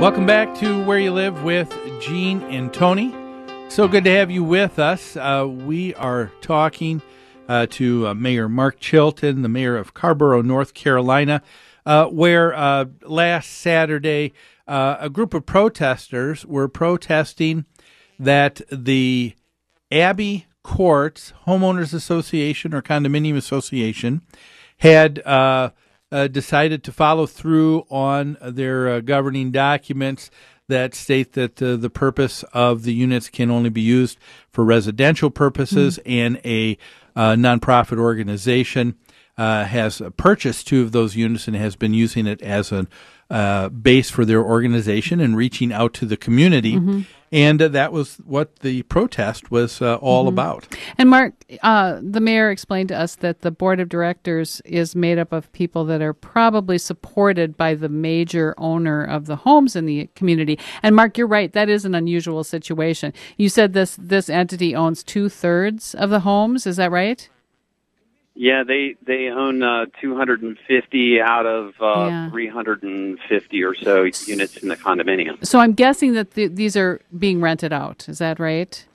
Welcome back to Where You Live with Gene and Tony. So good to have you with us. We are talking to Mayor Mark Chilton, the mayor of Carrboro, North Carolina, where last Saturday a group of protesters were protesting that the Abbey Courts Homeowners Association or Condominium Association had decided to follow through on their governing documents that state that the purpose of the units can only be used for residential purposes, and a nonprofit organization has purchased 2 of those units and has been using it as a base for their organization and reaching out to the community. And that was what the protest was all about. And Mark, the mayor explained to us that the board of directors is made up of people that are probably supported by the major owner of the homes in the community. And Mark, you're right. That is an unusual situation. You said this entity owns 2/3 of the homes. Is that right? Yeah, they own 250 out of 350 or so units in the condominium. So I'm guessing that these are being rented out. Is that right?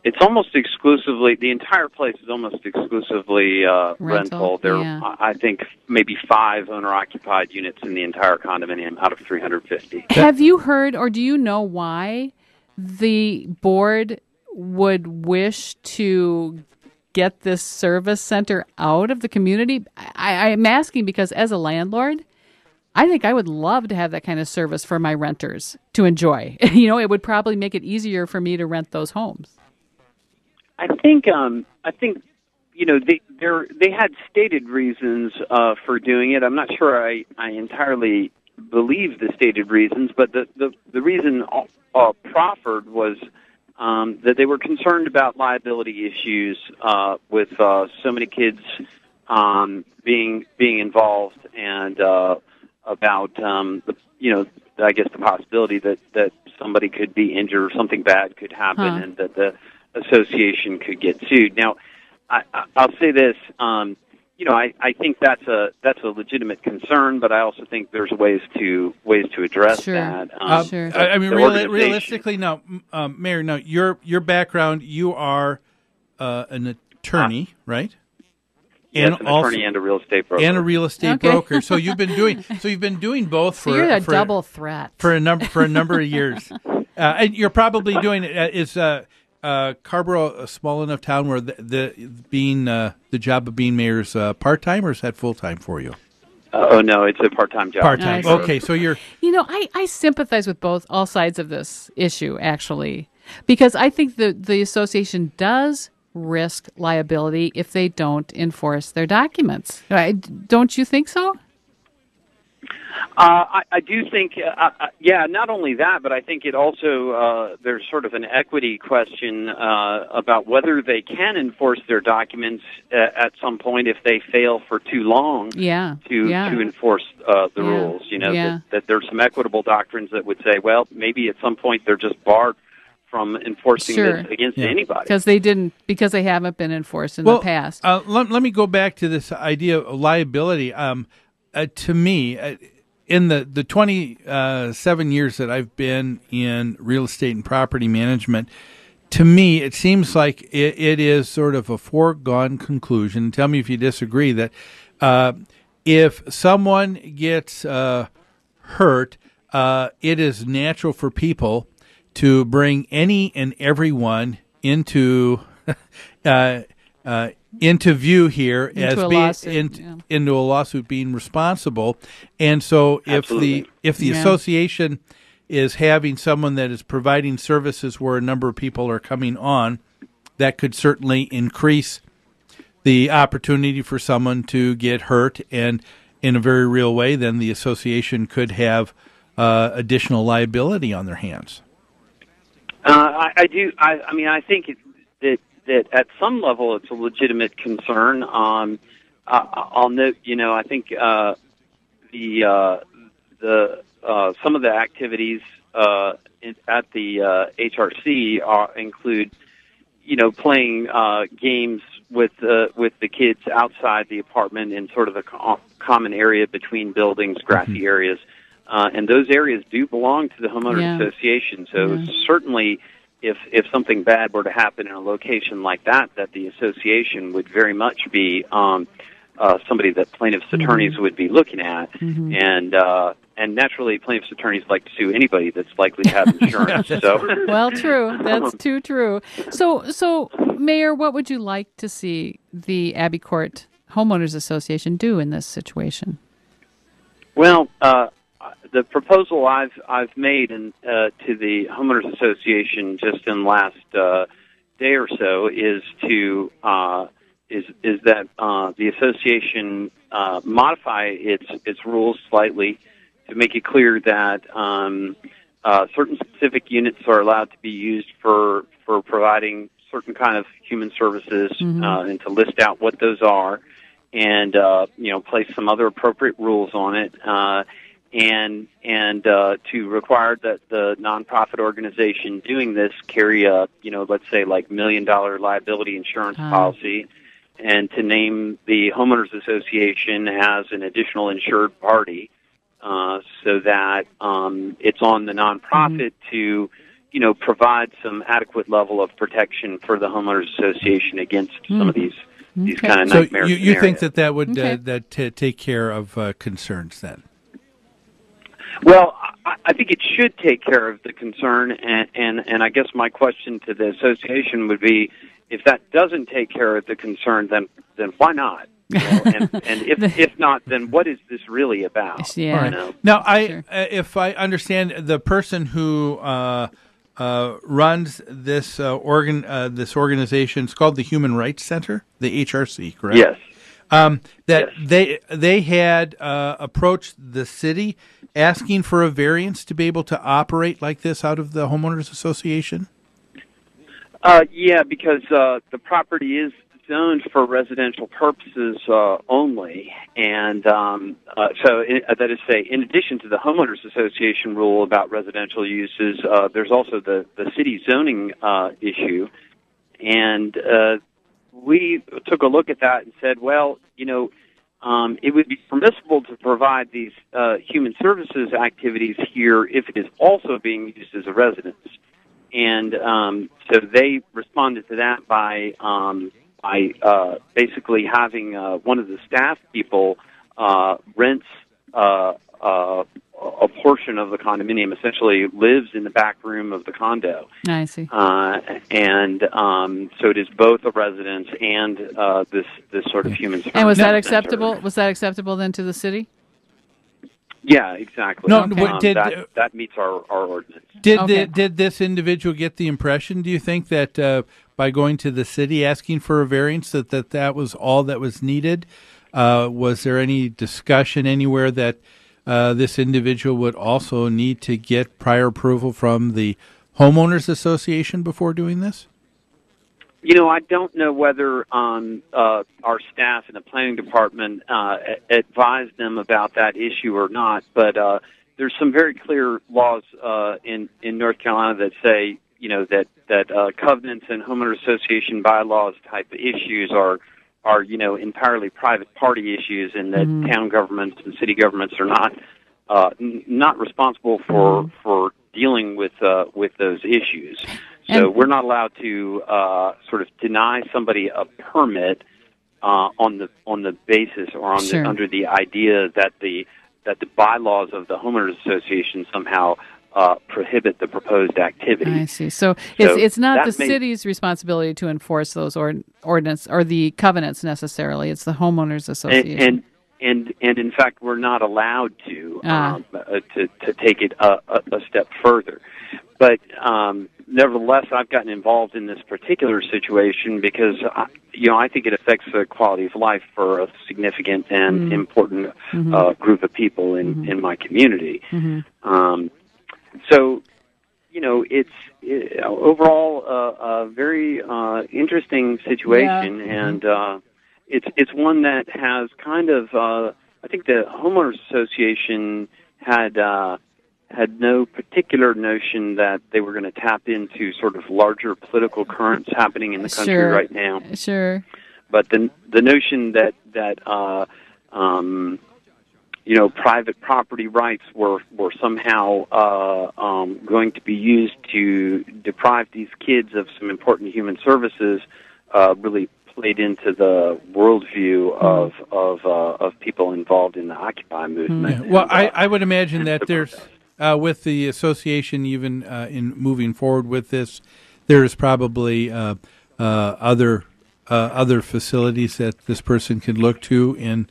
It's almost exclusively, the entire place is almost exclusively rental. There are, I think, maybe 5 owner-occupied units in the entire condominium out of 350. Have you heard, or do you know why the board would wish to get this service center out of the community? I'm asking because as a landlord, I think I would love to have that kind of service for my renters to enjoy. It would probably make it easier for me to rent those homes. I think they had stated reasons for doing it. I'm not sure I entirely believe the stated reasons, but the reason proffered was that they were concerned about liability issues with so many kids being involved, and about I guess the possibility that somebody could be injured or something bad could happen, and that the association could get sued. Now, I'll say this. I think that's a legitimate concern, but I also think there's ways to address that. Sure. I mean, realistically, no, Mayor. No, your background. You are an attorney, right? Yes, an attorney and a real estate broker. And a real estate broker. So you've been doing both for. So you're a double threat for a number of years. And you're probably doing it. Is Carrboro a small enough town where the job of being mayor is part-time, or is that full-time for you? Oh, no, it's a part-time job. Part-time. Okay, so you're... I sympathize with all sides of this issue, actually, because I think the association does risk liability if they don't enforce their documents. Don't you think so? I do think, not only that, but I think it also, there's sort of an equity question about whether they can enforce their documents at some point if they fail for too long to enforce the rules. That there's some equitable doctrines that would say, well, maybe at some point they're just barred from enforcing this against anybody. Because they haven't been enforced in the past. Let me go back to this idea of liability. To me, in the 27 years that I've been in real estate and property management, to me, it seems like it is sort of a foregone conclusion. Tell me if you disagree, that if someone gets hurt, it is natural for people to bring any and everyone into view here into a lawsuit being responsible. And so if the association is having someone that is providing services where a number of people are coming on, that could certainly increase the opportunity for someone to get hurt, and in a very real way, then the association could have additional liability on their hands. I do. I think that at some level it's a legitimate concern. I'll note, I think some of the activities at the HRC include, playing games with the kids outside the apartment in sort of the common area between buildings, grassy areas. and those areas do belong to the homeowners association. So certainly, if something bad were to happen in a location like that the association would very much be somebody that plaintiffs' attorneys would be looking at, and naturally, plaintiffs' attorneys like to sue anybody that's likely to have insurance. Well, true. That's too true. So, Mayor, what would you like to see the Abbey Court Homeowners Association do in this situation? Well, the proposal I've made to the homeowners association just in the last day or so is that the association modify its rules slightly to make it clear that certain specific units are allowed to be used for providing certain kind of human services, and to list out what those are, and place some other appropriate rules on it, and to require that the nonprofit organization doing this carry a let's say like $1 million liability insurance policy, and to name the homeowners association as an additional insured party, so that it's on the nonprofit to provide some adequate level of protection for the homeowners association against some of these kind of nightmare scenarios. So you think that would take care of concerns then? Well, I think it should take care of the concern, and I guess my question to the association would be, if that doesn't take care of the concern, then why not? And if not, then what is this really about? Yeah. Right. Now, if I understand, the person who runs this this organization is called the Human Rights Center, the HRC, correct? Yes. They had approached the city asking for a variance to be able to operate like this out of the homeowners association. Yeah, because the property is zoned for residential purposes only, and that is, say, in addition to the homeowners association rule about residential uses, there's also the city zoning issue, and we took a look at that and said, well, it would be permissible to provide these human services activities here if it is also being used as a residence. And so they responded to that by basically having one of the staff people rents a portion of the condominium, essentially lives in the back room of the condo. I see. And so it is both a residence and this sort of human service. And was that acceptable? Was that acceptable then to the city? Yeah, exactly. No, that meets our ordinance. Did this individual get the impression, do you think, that by going to the city asking for a variance, that was all that was needed? Was there any discussion anywhere that this individual would also need to get prior approval from the homeowners association before doing this? I don't know whether our staff in the planning department advised them about that issue or not, but there's some very clear laws in North Carolina that say, that covenants and homeowner association bylaws type of issues are entirely private party issues, and that town governments and city governments are not responsible for dealing with those issues. So we're not allowed to sort of deny somebody a permit on the basis or under the idea that the bylaws of the homeowners association somehow prohibit the proposed activity. I see. So it's not the city's responsibility to enforce those ordinance or the covenants necessarily. It's the homeowners association. And in fact, we're not allowed to take it a step further. But nevertheless, I've gotten involved in this particular situation because I think it affects the quality of life for a significant and important group of people in my community. So, it's overall a very interesting situation, and it's one that has kind of I think the homeowners association had no particular notion that they were going to tap into sort of larger political currents happening in the country right now. Sure. But the notion that private property rights were somehow going to be used to deprive these kids of some important human services really played into the worldview of people involved in the Occupy movement. Well, I would imagine that there's with the association, even in moving forward with this, there's probably other facilities that this person could look to in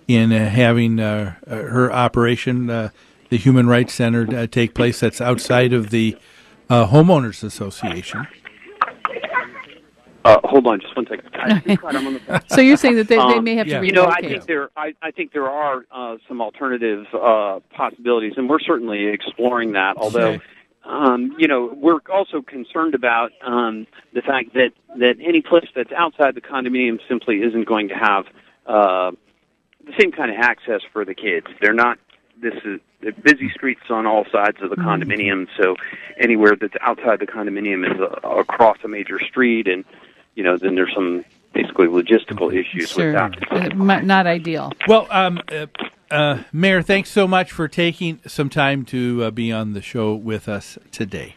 having her operation, the Human Rights Center, take place. That's outside of the homeowners association. Hold on, just one second. I'm on the phone. So you're saying that they may have to relocate? I think there are some alternative possibilities, and we're certainly exploring that. Although, we're also concerned about the fact that any place that's outside the condominium simply isn't going to have the same kind of access for the kids. They're busy streets on all sides of the condominium, so anywhere that's outside the condominium is across a major street, and then there's some basically logistical issues with that. Not ideal. Well, Mayor, thanks so much for taking some time to be on the show with us today.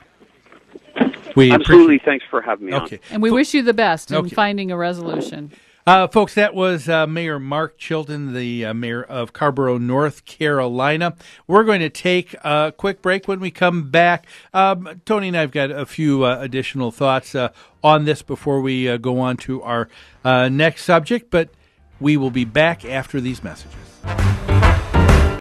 Absolutely, thanks for having me on. And we wish you the best in finding a resolution. Folks, that was Mayor Mark Chilton, the mayor of Carborough, North Carolina. We're going to take a quick break. When we come back, Tony and I have got a few additional thoughts on this before we go on to our next subject, but we will be back after these messages.